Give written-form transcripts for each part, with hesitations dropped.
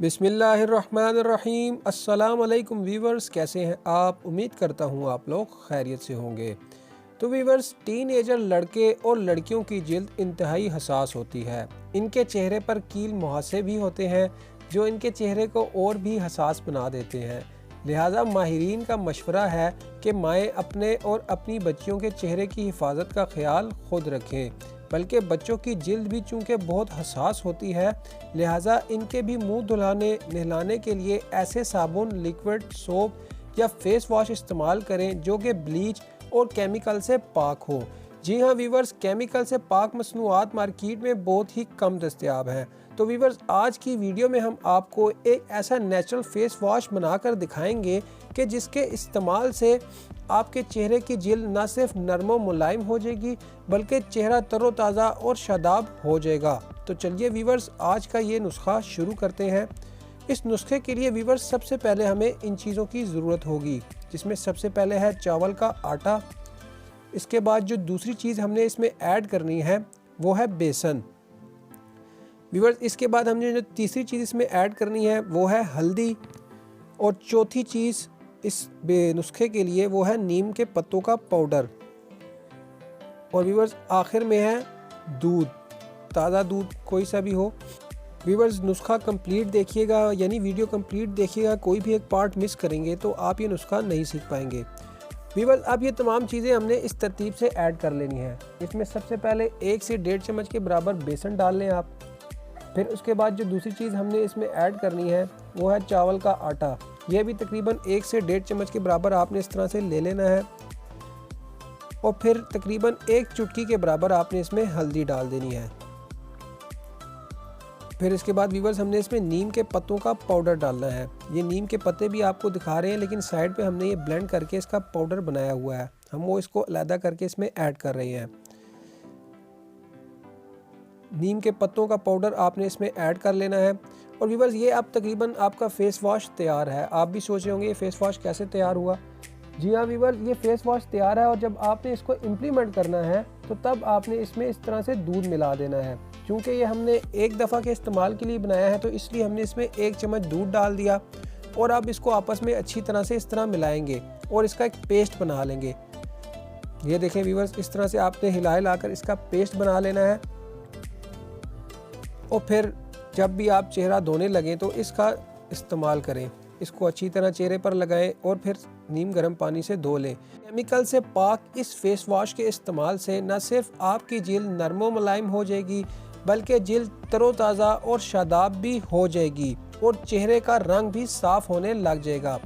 बिस्मिल्लाहिर्रहमानिर्रहीम। अस्सलाम वालेकुम वीवर्स, कैसे हैं आप? उम्मीद करता हूँ आप लोग खैरियत से होंगे। तो वीवर्स, टीनेजर लड़के और लड़कियों की जिल्द इंतहाई हसास होती है। इनके चेहरे पर कील मुहासे भी होते हैं जो इनके चेहरे को और भी हसास बना देते हैं। लिहाजा माहिरीन का मशवरा है कि माएँ अपने और अपनी बच्चियों के चेहरे की हिफाजत का ख्याल खुद रखें, बल्कि बच्चों की जिल्द भी चूँकि बहुत हसास होती है, लिहाजा इनके भी मुंह धुलाने नहलाने के लिए ऐसे साबुन, लिक्विड, सोप या फेस वॉश इस्तेमाल करें जो कि ब्लीच और केमिकल से पाक हो। जी हाँ वीवर्स, केमिकल से पाक मसनूआत मार्केट में बहुत ही कम दस्तयाब हैं। तो वीवर्स, आज की वीडियो में हम आपको एक ऐसा नेचुरल फेस वॉश बनाकर दिखाएंगे कि जिसके इस्तेमाल से आपके चेहरे की जिल्द न सिर्फ नरम व मुलायम हो जाएगी बल्कि चेहरा तरोताज़ा और शादाब हो जाएगा। तो चलिए वीवर्स, आज का ये नुस्खा शुरू करते हैं। इस नुस्खे के लिए वीवर्स सबसे पहले हमें इन चीज़ों की ज़रूरत होगी, जिसमें सबसे पहले है चावल का आटा। इसके बाद जो दूसरी चीज़ हमने इसमें ऐड करनी है वो है बेसन। वीवर्स, इसके बाद हमने जो तीसरी चीज़ इसमें ऐड करनी है वो है हल्दी, और चौथी चीज़ इस नुस्खे के लिए वो है नीम के पत्तों का पाउडर। और वीवर्स, आखिर में है दूध, ताज़ा दूध कोई सा भी हो। वीवर्स, नुस्खा कंप्लीट देखिएगा, यानी वीडियो कंप्लीट देखिएगा, कोई भी एक पार्ट मिस करेंगे तो आप ये नुस्खा नहीं सीख पाएंगे। वीवर्स, अब ये तमाम चीज़ें हमने इस तरतीब से ऐड कर लेनी है। इसमें सबसे पहले 1 से 1.5 चम्मच के बराबर बेसन डाल लें आप। फिर उसके बाद जो दूसरी चीज़ हमने इसमें ऐड करनी है वो है चावल का आटा। यह भी तकरीबन 1 से 1.5 चम्मच के बराबर आपने इस तरह से ले लेना है। और फिर तकरीबन 1 चुटकी के बराबर आपने इसमें हल्दी डाल देनी है। फिर इसके बाद वीवर्स, हमने इसमें नीम के पत्तों का पाउडर डालना है। ये नीम के पत्ते भी आपको दिखा रहे हैं, लेकिन साइड पे हमने ये ब्लेंड करके इसका पाउडर बनाया हुआ है, हम वो इसको अलग करके इसमें ऐड कर रहे हैं। नीम के पत्तों का पाउडर आपने इसमें ऐड कर लेना है। और वीवर्स, ये अब तकरीबन आपका फेस वॉश तैयार है। आप भी सोच रहे होंगे ये फेस वॉश कैसे तैयार हुआ। जी हाँ वीवर्स, ये फेस वॉश तैयार है, और जब आपने इसको इम्प्लीमेंट करना है तो तब आपने इसमें इस तरह से दूध मिला देना है। क्योंकि ये हमने एक दफ़ा के इस्तेमाल के लिए बनाया है तो इसलिए हमने इसमें 1 चम्मच दूध डाल दिया। और अब इसको आपस में अच्छी तरह से इस तरह मिलाएंगे और इसका एक पेस्ट बना लेंगे। ये देखें वीवर्स, इस तरह से आपने हिला कर इसका पेस्ट बना लेना है। और फिर जब भी आप चेहरा धोने लगें तो इसका इस्तेमाल करें, इसको अच्छी तरह चेहरे पर लगाएं और फिर नीम गर्म पानी से धो लें। केमिकल से पाक इस फेस वॉश के इस्तेमाल से न सिर्फ आपकी जिल्द नरम व मुलायम हो जाएगी बल्कि जिल्द तरोताज़ा और शादाब भी हो जाएगी और चेहरे का रंग भी साफ होने लग जाएगा।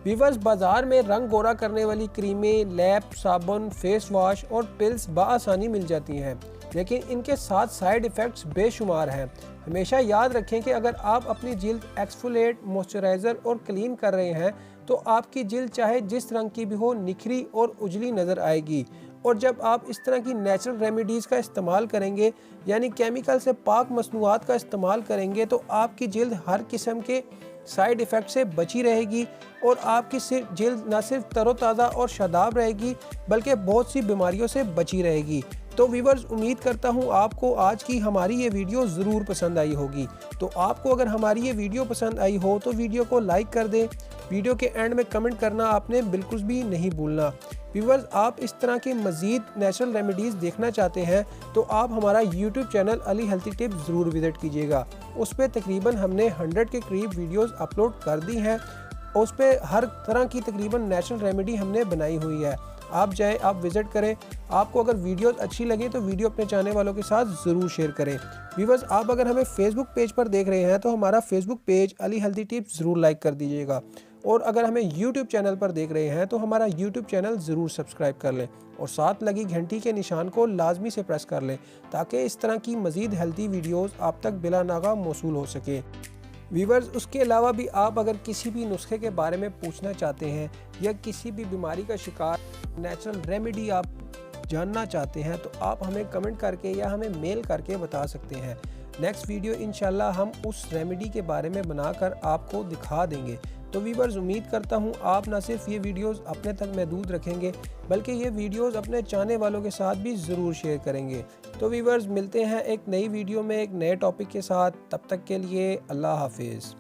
वीवर्स, बाज़ार में रंग गोरा करने वाली क्रीमें, लैप, साबुन, फेस वॉश और पिल्स बआसानी मिल जाती हैं, लेकिन इनके साथ साइड इफ़ेक्ट्स बेशुमार हैं। हमेशा याद रखें कि अगर आप अपनी जिल्द एक्सफोलिएट, मॉइस्चराइज़र और क्लीन कर रहे हैं तो आपकी जिल्द चाहे जिस रंग की भी हो निखरी और उजली नज़र आएगी। और जब आप इस तरह की नेचुरल रेमेडीज़ का इस्तेमाल करेंगे, यानी केमिकल से पाक मसनूआत का इस्तेमाल करेंगे, तो आपकी जिल्द हर किस्म के साइड इफ़ेक्ट से बची रहेगी और आपकी जिल्द न सिर्फ तरोताज़ा और शादाब रहेगी बल्कि बहुत सी बीमारियों से बची रहेगी। तो वीवर्स, उम्मीद करता हूँ आपको आज की हमारी ये वीडियो ज़रूर पसंद आई होगी। तो आपको अगर हमारी ये वीडियो पसंद आई हो तो वीडियो को लाइक कर दें। वीडियो के एंड में कमेंट करना आपने बिल्कुल भी नहीं भूलना। व्यूवर्स, आप इस तरह के मज़ीद नेचुरल रेमेडीज़ देखना चाहते हैं तो आप हमारा YouTube channel Ali healthy tips ज़रूर विज़िट कीजिएगा। उस पर तकरीबन हमने 100 के करीब वीडियोस अपलोड कर दी हैं। उस पर हर तरह की तकरीबन नेचुरल रेमेडी हमने बनाई हुई है। आप जाएं, आप विज़िट करें। आपको अगर वीडियोस अच्छी लगे तो वीडियो अपने चाहने वालों के साथ ज़रूर शेयर करें। व्यूवर्स, आप अगर हमें फेसबुक पेज पर देख रहे हैं तो हमारा Facebook page Ali healthy tips ज़रूर लाइक कर दीजिएगा। और अगर हमें यूट्यूब चैनल पर देख रहे हैं तो हमारा यूट्यूब चैनल ज़रूर सब्सक्राइब कर लें और साथ लगी घंटी के निशान को लाजमी से प्रेस कर लें ताकि इस तरह की मज़ीद हेल्थी वीडियोस आप तक बिला नागा मौसूल हो सके। वीवर्स, उसके अलावा भी आप अगर किसी भी नुस्खे के बारे में पूछना चाहते हैं या किसी भी बीमारी का शिकार नेचुरल रेमेडी आप जानना चाहते हैं तो आप हमें कमेंट करके या हमें मेल करके बता सकते हैं। नेक्स्ट वीडियो इंशाल्लाह हम उस रेमेडी के बारे में बनाकर आपको दिखा देंगे। तो वीवर्स, उम्मीद करता हूँ आप ना सिर्फ ये वीडियोस अपने तक महदूद रखेंगे बल्कि ये वीडियोस अपने चाहने वालों के साथ भी ज़रूर शेयर करेंगे। तो वीवर्स, मिलते हैं एक नई वीडियो में एक नए टॉपिक के साथ। तब तक के लिए अल्लाह हाफिज़।